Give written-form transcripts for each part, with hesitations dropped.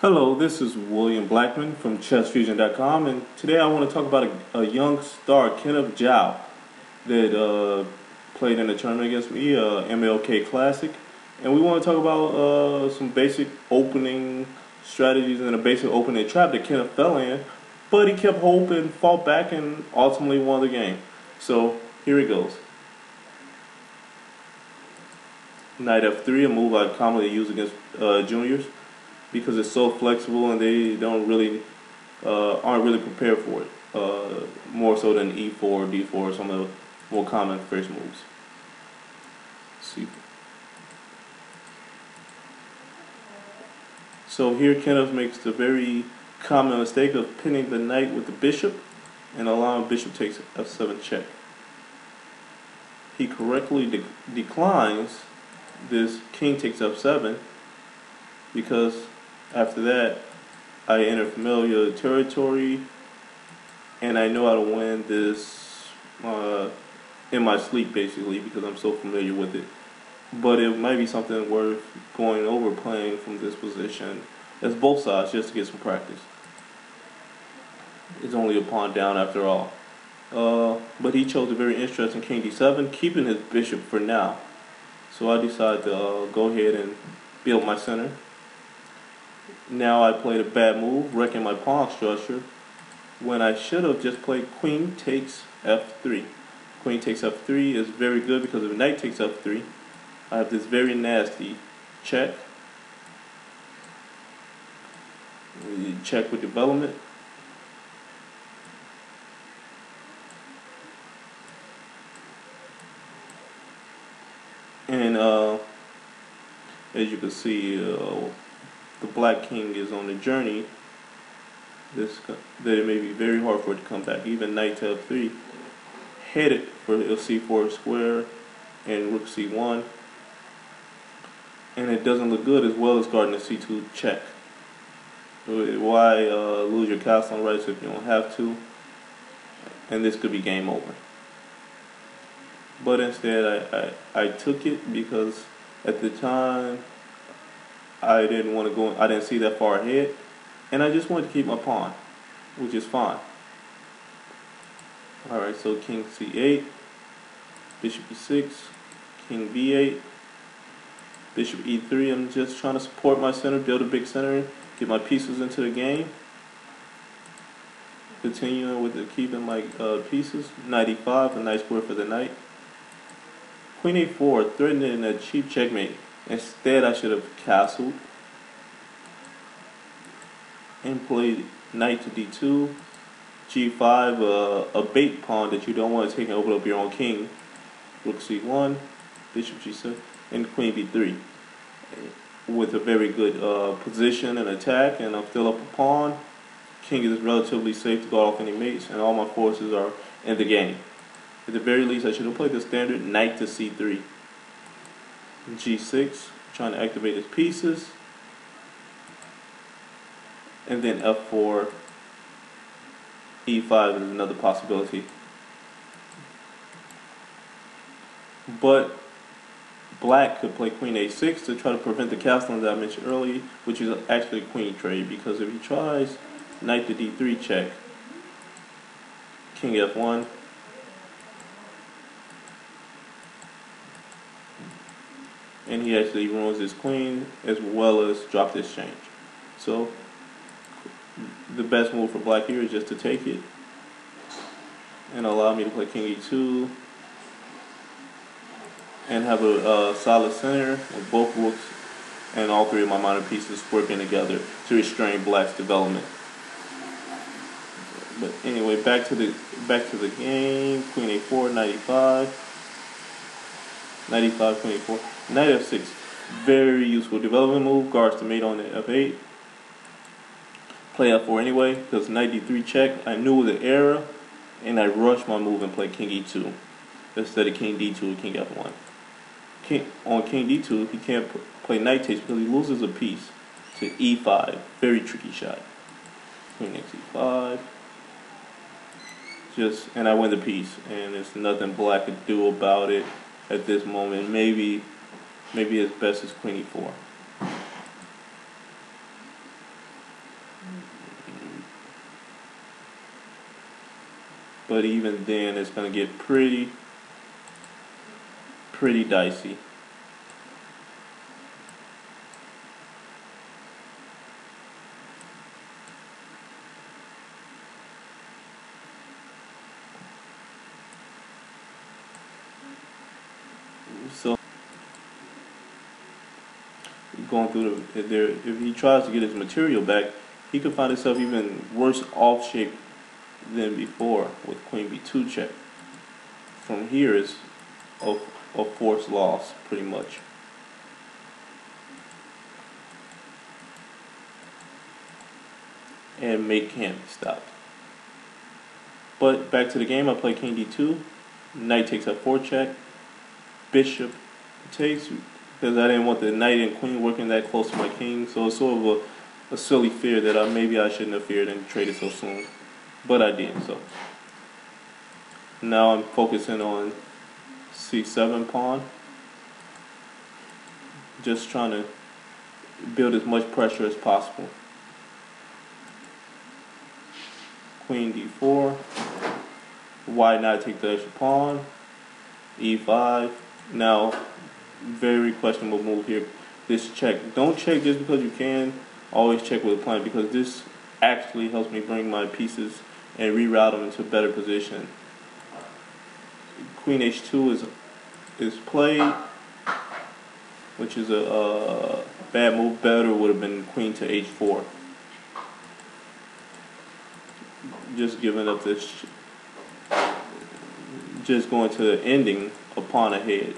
Hello, this is William Blackman from ChessFusion.com, and today I want to talk about a young star, Kenneth Zhao, that played in a tournament against me, MLK Classic, and we want to talk about some basic opening strategies and a basic opening trap that Kenneth fell in, but he kept hoping, fought back, and ultimately won the game. So here it goes. Knight F3, a move I commonly use against juniors, because it's so flexible and they don't really aren't really prepared for it. More so than E4, D4, some of the more common first moves. Let's see. So here Kenneth makes the very common mistake of pinning the knight with the bishop and allowing bishop takes F7 check. He correctly declines this king takes F7 because after that, I enter familiar territory, and I know how to win this in my sleep, basically, because I'm so familiar with it. But it might be something worth going over playing from this position as both sides, just to get some practice. It's only a pawn down after all. But he chose a very interesting king d7, keeping his bishop for now. So I decided to go ahead and build my center. Now I played a bad move, wrecking my pawn structure, when I should have just played queen takes f3. Queen takes f3 is very good because if knight takes f3, I have this very nasty check. Check with development. And as you can see, the black king is on the journey. That it may be very hard for it to come back. Even knight to f3, headed for c4 square and rook c1, and it doesn't look good, as well as guarding the c2 check. Why lose your castle on rights if you don't have to? And this could be game over. But instead, I took it because at the time I didn't want to go. I didn't see that far ahead, and I just wanted to keep my pawn, which is fine. All right, so king c8, bishop e6, king b8, bishop e3. I'm just trying to support my center, build a big center, get my pieces into the game. Continuing with keeping my pieces. Knight e5, a nice square for the knight. Queen a4, threatening a cheap checkmate. Instead, I should have castled and played knight to d2, g5, a bait pawn that you don't want to take and open up your own king. Rook c1, bishop g6, and queen b3. With a very good position and attack, and I'm still up a pawn. King is relatively safe to guard off any mates, and all my forces are in the game. At the very least, I should have played the standard knight to c3. G6, trying to activate his pieces. And then f4, e5 is another possibility. But black could play queen a6 to try to prevent the castling that I mentioned earlier, which is actually a queen trade, because if he tries knight to d3 check, king f1, and he actually ruins his queen as well as drop the exchange. So the best move for black here is just to take it and allow me to play king e2 and have a solid center with both rooks and all three of my minor pieces working together to restrain black's development. But anyway, back to the game. Queen a4, knight e5, knight e5, queen a4, knight f6. Very useful development move. Guards the mate on the f8. Play f4 anyway, because knight d3 check. I knew the error, and I rushed my move and played king e2 instead of king d2 or king f1. On king d2, he can't play knight takes because he loses a piece to e5. Very tricky shot. Queen takes e5. And I win the piece, and there's nothing black could do about it at this moment. Maybe his best is queen e4. But even then, it's going to get pretty dicey. So going through there, if he tries to get his material back, he could find himself even worse off shape than before with queen b2 check. From here is a forced loss, pretty much. And mate can't be stopped. But back to the game, I play king d2, knight takes f4 check, bishop takes, because I didn't want the knight and queen working that close to my king, so it's sort of a silly fear that maybe I shouldn't have feared and traded so soon, but I did. So now I'm focusing on c7 pawn, just trying to build as much pressure as possible. Queen d4, why not take the extra pawn? e5. Now, very questionable move here. This check. Don't check just because you can. Always check with a plan, because this actually helps me bring my pieces and reroute them into a better position. Queen h2 is played, which is a bad move. Better would have been queen to h4. Just giving up this, just going to the ending, a pawn ahead.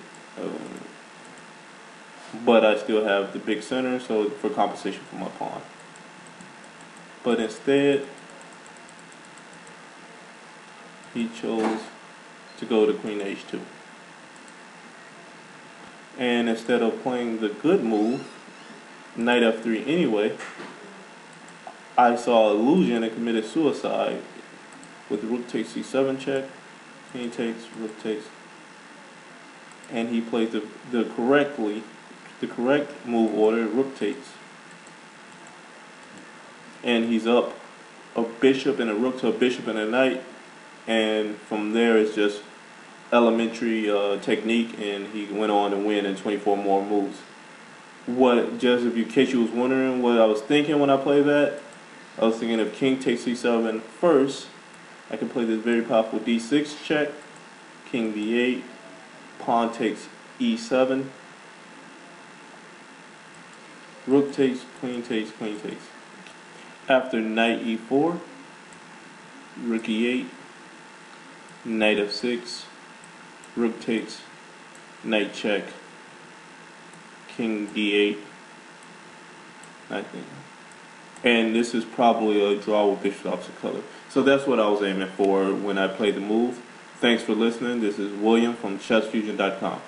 But I still have the big center, so for compensation for my pawn. But instead, he chose to go to queen h2. And instead of playing the good move, knight f3 anyway, I saw illusion and committed suicide with rook takes c7 check, king takes, rook takes, and he played the correct move order, rook takes, and he's up a bishop and a rook to a bishop and a knight, and from there it's just elementary technique, and he went on to win in 24 more moves. In case you was wondering what I was thinking when I played that, I was thinking if king takes c7 first, I can play this very powerful d6 check, king b8, pawn takes e7, rook takes, queen takes, queen takes. After knight e4, rook e8, knight f6, rook takes, knight check, king d8, I think. And this is probably a draw with bishop opposite color. So that's what I was aiming for when I played the move. Thanks for listening. This is William from ChessFusion.com.